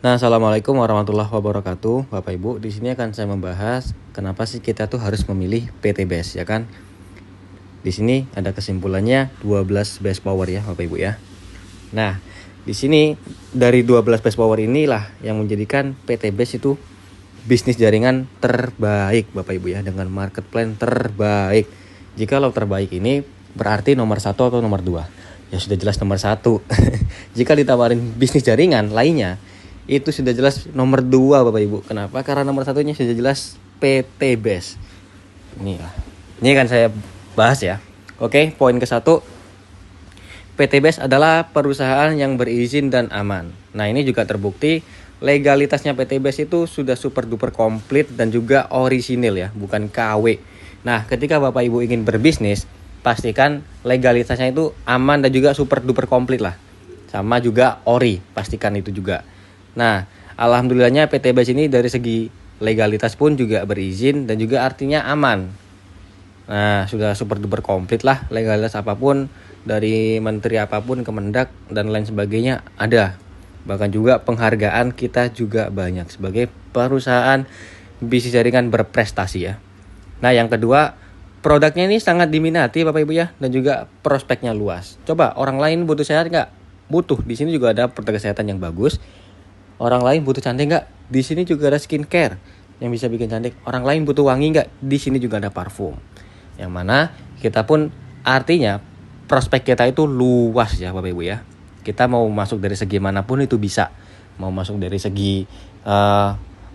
Nah, assalamualaikum warahmatullahi wabarakatuh, Bapak Ibu. Di sini akan saya membahas kenapa sih kita tuh harus memilih PT BES, ya kan? Di sini ada kesimpulannya 12 best power ya, Bapak Ibu ya. Nah, di sini dari 12 best power inilah yang menjadikan PT BES itu bisnis jaringan terbaik, Bapak Ibu ya, dengan market plan terbaik. Jika lo terbaik ini berarti nomor 1 atau nomor 2? Ya sudah jelas nomor 1. Jika ditawarin bisnis jaringan lainnya, itu sudah jelas nomor 2, Bapak Ibu. Kenapa? Karena nomor satunya sudah jelas PT BES. Ini kan saya bahas ya. Oke, poin ke-1. PT BES adalah perusahaan yang berizin dan aman. Nah, ini juga terbukti legalitasnya PT BES itu sudah super duper komplit dan juga orisinil ya, bukan KW. Nah, ketika Bapak Ibu ingin berbisnis, pastikan legalitasnya itu aman dan juga super duper komplit lah. Sama juga ori, pastikan itu juga. Nah, alhamdulillahnya PT BES ini dari segi legalitas pun juga berizin dan juga artinya aman. Nah, sudah super duper komplit lah, legalitas apapun dari menteri apapun, Kemendak dan lain sebagainya ada. Bahkan juga penghargaan kita juga banyak sebagai perusahaan bisnis jaringan berprestasi ya. Nah, yang kedua, produknya ini sangat diminati Bapak Ibu ya, dan juga prospeknya luas. Coba orang lain butuh sehat nggak? Butuh. Di sini juga ada produk kesehatan yang bagus. Orang lain butuh cantik nggak? Di sini juga ada skincare yang bisa bikin cantik. Orang lain butuh wangi nggak? Di sini juga ada parfum. Yang mana kita pun artinya prospek kita itu luas ya Bapak Ibu ya. Kita mau masuk dari segi manapun itu bisa. Mau masuk dari segi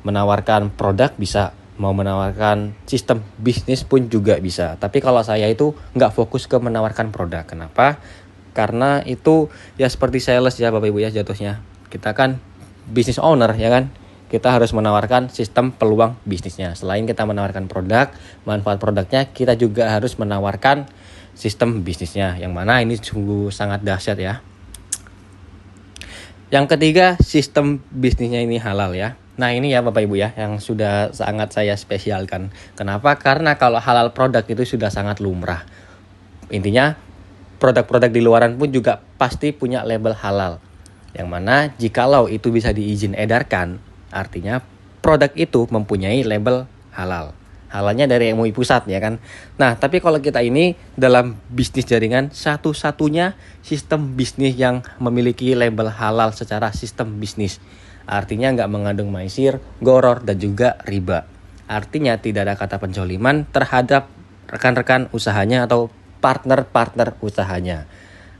menawarkan produk bisa. Mau menawarkan sistem bisnis pun juga bisa. Tapi kalau saya itu nggak fokus ke menawarkan produk. Kenapa? Karena itu ya seperti sales ya Bapak Ibu ya jatuhnya. Kita kan business owner ya kan, kita harus menawarkan sistem peluang bisnisnya. Selain kita menawarkan produk, manfaat produknya, kita juga harus menawarkan sistem bisnisnya, yang mana ini sungguh sangat dahsyat ya. Yang ketiga, sistem bisnisnya ini halal ya. Nah ini ya Bapak Ibu ya, yang sudah sangat saya spesialkan. Kenapa? Karena kalau halal produk itu sudah sangat lumrah. Intinya produk-produk di luaran pun juga pasti punya label halal. Yang mana jikalau itu bisa diizin edarkan, artinya produk itu mempunyai label halal. Halalnya dari MUI pusat ya kan. Nah, tapi kalau kita ini dalam bisnis jaringan, satu-satunya sistem bisnis yang memiliki label halal secara sistem bisnis. Artinya nggak mengandung maisir, goror, dan juga riba. Artinya tidak ada kata pencoliman terhadap rekan-rekan usahanya atau partner-partner usahanya.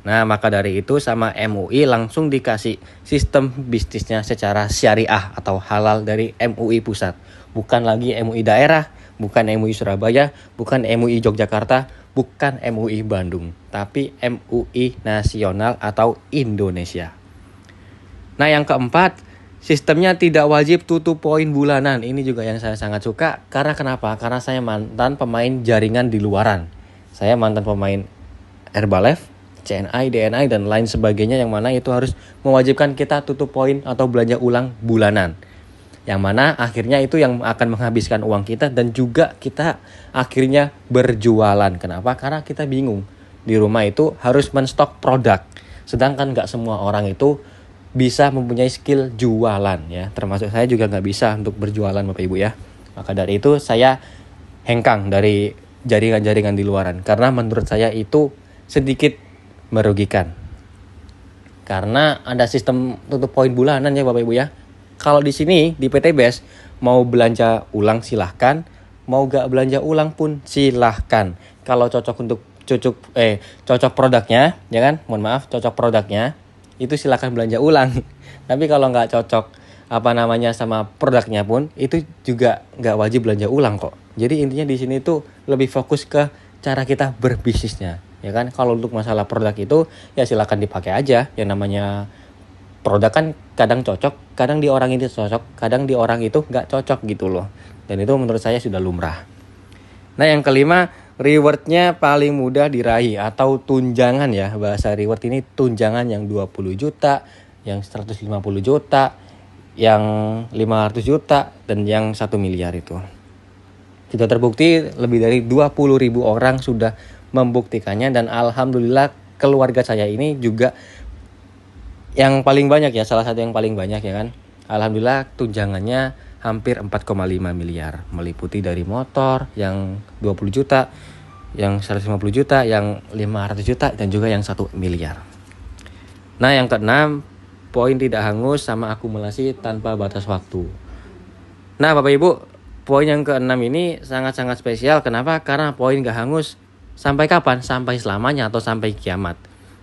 Nah, maka dari itu sama MUI langsung dikasih sistem bisnisnya secara syariah atau halal dari MUI pusat. Bukan lagi MUI daerah, bukan MUI Surabaya, bukan MUI Yogyakarta, bukan MUI Bandung, tapi MUI nasional atau Indonesia. Nah, yang keempat, sistemnya tidak wajib tutup poin bulanan. Ini juga yang saya sangat suka. Karena kenapa? Karena saya mantan pemain jaringan di luaran. Saya mantan pemain Herbalife, CNI, DNI, dan lain sebagainya, yang mana itu harus mewajibkan kita tutup poin atau belanja ulang bulanan. Yang mana akhirnya itu yang akan menghabiskan uang kita dan juga kita akhirnya berjualan. Kenapa? Karena kita bingung. Di rumah itu harus menstok produk. Sedangkan nggak semua orang itu bisa mempunyai skill jualan ya. Termasuk saya juga nggak bisa untuk berjualan Bapak Ibu ya. Maka dari itu saya hengkang dari jaringan-jaringan di luaran. Karena menurut saya itu sedikit merugikan. Karena ada sistem tutup poin bulanan ya Bapak Ibu ya. Kalau di sini di PT BES mau belanja ulang silahkan, mau gak belanja ulang pun silahkan. Kalau cocok untuk cocok produknya ya kan, mohon maaf, cocok produknya itu silahkan belanja ulang. Tapi kalau nggak cocok sama produknya pun itu juga nggak wajib belanja ulang kok. Jadi intinya di sini tuh lebih fokus ke cara kita berbisnisnya. Ya kan, kalau untuk masalah produk itu ya silakan dipakai aja. Yang namanya produk kan kadang cocok, kadang di orang itu cocok, kadang di orang itu nggak cocok gitu loh. Dan itu menurut saya sudah lumrah. Nah yang kelima, rewardnya paling mudah diraih atau tunjangan ya. Bahasa reward ini tunjangan yang 20 juta, yang 150 juta, yang 500 juta, dan yang 1 miliar itu. Sudah terbukti lebih dari 20.000 orang sudah membuktikannya, dan alhamdulillah keluarga saya ini juga yang paling banyak ya, salah satu yang paling banyak ya kan. Alhamdulillah tunjangannya hampir 4,5 miliar, meliputi dari motor yang 20 juta, yang 150 juta, yang 500 juta, dan juga yang 1 miliar. Nah, yang keenam, poin tidak hangus sama akumulasi tanpa batas waktu. Nah, Bapak Ibu, poin yang keenam ini sangat-sangat spesial. Kenapa? Karena poin gak hangus sampai kapan? Sampai selamanya atau sampai kiamat.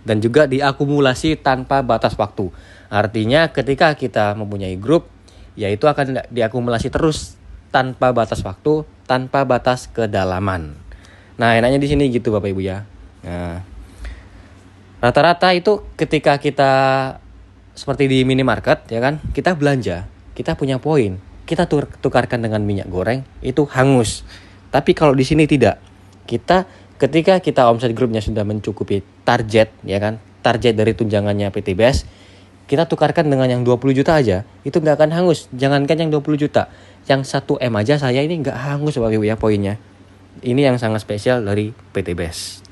Dan juga diakumulasi tanpa batas waktu. Artinya ketika kita mempunyai grup, yaitu akan diakumulasi terus tanpa batas waktu, tanpa batas kedalaman. Nah, enaknya di sini gitu Bapak Ibu ya. Nah, rata-rata itu ketika kita seperti di minimarket ya kan, kita belanja, kita punya poin, kita tukarkan dengan minyak goreng, itu hangus. Tapi kalau di sini tidak. Ketika kita omset grupnya sudah mencukupi target ya kan, target dari tunjangannya PTBS, kita tukarkan dengan yang 20 juta aja, itu nggak akan hangus. Jangankan yang 20 juta, yang 1 M aja saya ini nggak hangus Bapak Ibu ya poinnya. Ini yang sangat spesial dari PTBS.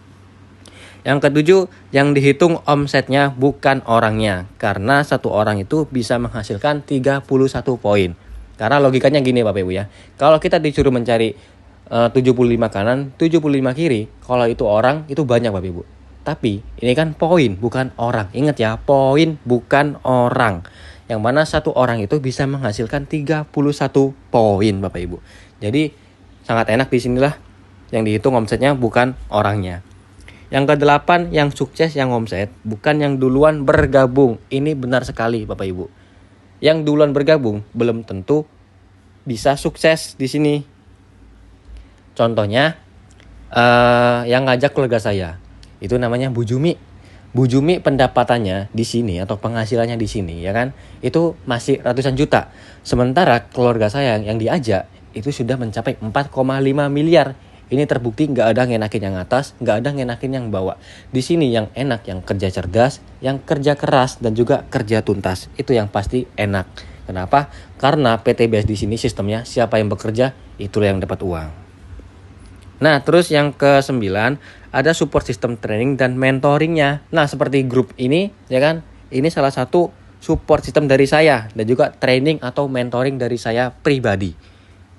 Yang ketujuh, yang dihitung omsetnya bukan orangnya. Karena satu orang itu bisa menghasilkan 31 poin. Karena logikanya gini Bapak Ibu ya. Kalau kita disuruh mencari 75 kanan, 75 kiri, kalau itu orang, itu banyak Bapak Ibu. Tapi ini kan poin, bukan orang. Ingat ya, poin bukan orang. Yang mana satu orang itu bisa menghasilkan 31 poin Bapak Ibu. Jadi sangat enak di sinilah yang dihitung omsetnya bukan orangnya. Yang kedelapan, yang sukses yang omset, bukan yang duluan bergabung. Ini benar sekali Bapak Ibu. Yang duluan bergabung belum tentu bisa sukses di sini. Contohnya, yang ngajak keluarga saya, itu namanya Bu Jumi. Bu Jumi pendapatannya di sini atau penghasilannya di sini, ya kan, itu masih ratusan juta. Sementara keluarga saya yang diajak itu sudah mencapai 4,5 miliar. Ini terbukti nggak ada ngenakin yang atas, nggak ada ngenakin yang bawah. Di sini yang enak yang kerja cerdas, yang kerja keras, dan juga kerja tuntas. Itu yang pasti enak. Kenapa? Karena PTBS di sini sistemnya siapa yang bekerja, itulah yang dapat uang. Nah, terus yang ke-9, ada support system training dan mentoringnya. Nah, seperti grup ini, ya kan, ini salah satu support system dari saya, dan juga training atau mentoring dari saya pribadi.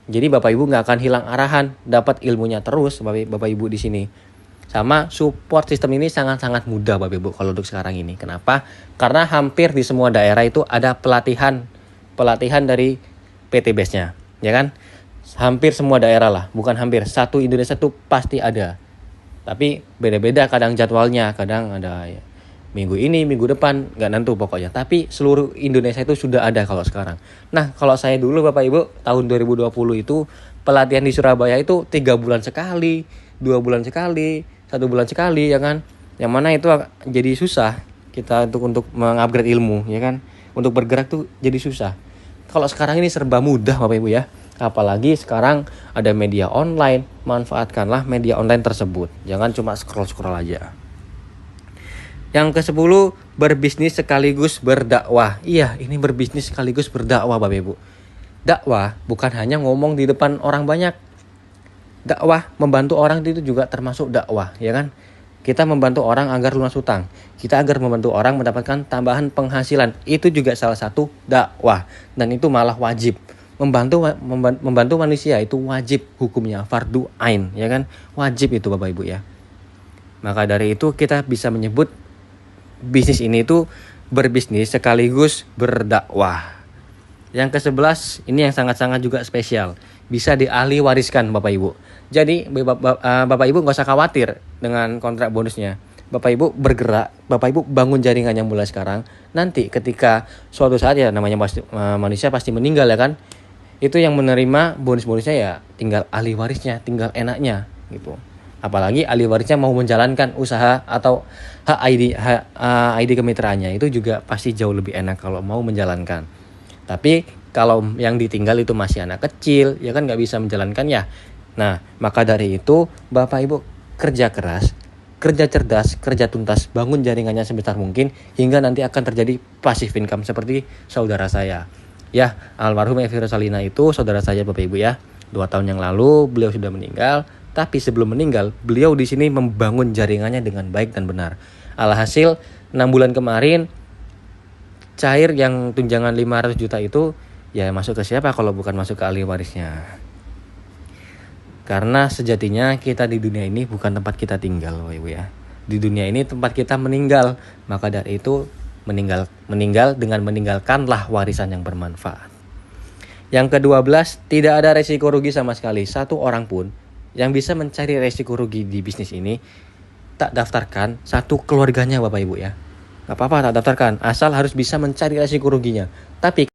Jadi Bapak Ibu nggak akan hilang arahan, dapat ilmunya terus Bapak Ibu di sini. Sama support system ini sangat-sangat mudah Bapak Ibu kalau untuk sekarang ini. Kenapa? Karena hampir di semua daerah itu ada pelatihan dari PTBS-nya, ya kan? Hampir semua daerah lah, bukan hampir, satu Indonesia tuh pasti ada. Tapi beda-beda kadang jadwalnya, kadang ada ya, minggu ini, minggu depan, nggak nentu pokoknya. Tapi seluruh Indonesia itu sudah ada kalau sekarang. Nah, kalau saya dulu Bapak Ibu, tahun 2020 itu pelatihan di Surabaya itu 3 bulan sekali, 2 bulan sekali, 1 bulan sekali, ya kan. Yang mana itu jadi susah kita untuk mengupgrade ilmu, ya kan. Untuk bergerak tuh jadi susah. Kalau sekarang ini serba mudah Bapak Ibu ya. Apalagi sekarang ada media online, manfaatkanlah media online tersebut. Jangan cuma scroll-scroll aja. Yang ke-10, berbisnis sekaligus berdakwah. Iya, ini berbisnis sekaligus berdakwah Bapak Ibu. Dakwah bukan hanya ngomong di depan orang banyak. Dakwah, membantu orang itu juga termasuk dakwah, ya kan? Kita membantu orang agar lunas hutang. Kita agar membantu orang mendapatkan tambahan penghasilan. Itu juga salah satu dakwah. Dan itu malah wajib. Membantu manusia itu wajib hukumnya, fardu ain, ya kan, wajib itu Bapak Ibu ya. Maka dari itu kita bisa menyebut bisnis ini itu berbisnis sekaligus berdakwah. Yang ke-11 ini yang sangat-sangat juga spesial, bisa diahli wariskan Bapak Ibu. Jadi Bapak Ibu nggak usah khawatir dengan kontrak bonusnya. Bapak Ibu bergerak, Bapak Ibu bangun jaringannya mulai sekarang. Nanti ketika suatu saat ya namanya manusia pasti meninggal ya kan. Itu yang menerima bonus-bonusnya ya tinggal ahli warisnya, tinggal enaknya gitu. Apalagi ahli warisnya mau menjalankan usaha atau ID kemitraannya, itu juga pasti jauh lebih enak kalau mau menjalankan. Tapi kalau yang ditinggal itu masih anak kecil, ya kan nggak bisa menjalankan ya. Nah, maka dari itu Bapak Ibu kerja keras, kerja cerdas, kerja tuntas, bangun jaringannya sebesar mungkin hingga nanti akan terjadi passive income seperti saudara saya. Ya, almarhum Evi Rosalina itu saudara saya Bapak Ibu ya. 2 tahun yang lalu beliau sudah meninggal, tapi sebelum meninggal beliau di sini membangun jaringannya dengan baik dan benar. Alhasil 6 bulan kemarin cair yang tunjangan 500 juta itu ya masuk ke siapa kalau bukan masuk ke ahli warisnya. Karena sejatinya kita di dunia ini bukan tempat kita tinggal, Bapak Ibu ya. Di dunia ini tempat kita meninggal. Maka dari itu meninggal dengan meninggalkanlah warisan yang bermanfaat. Yang ke-12, tidak ada resiko rugi sama sekali. Satu orang pun yang bisa mencari resiko rugi di bisnis ini tak daftarkan satu keluarganya, Bapak Ibu ya. Gak apa-apa tak daftarkan, asal harus bisa mencari resiko ruginya. Tapi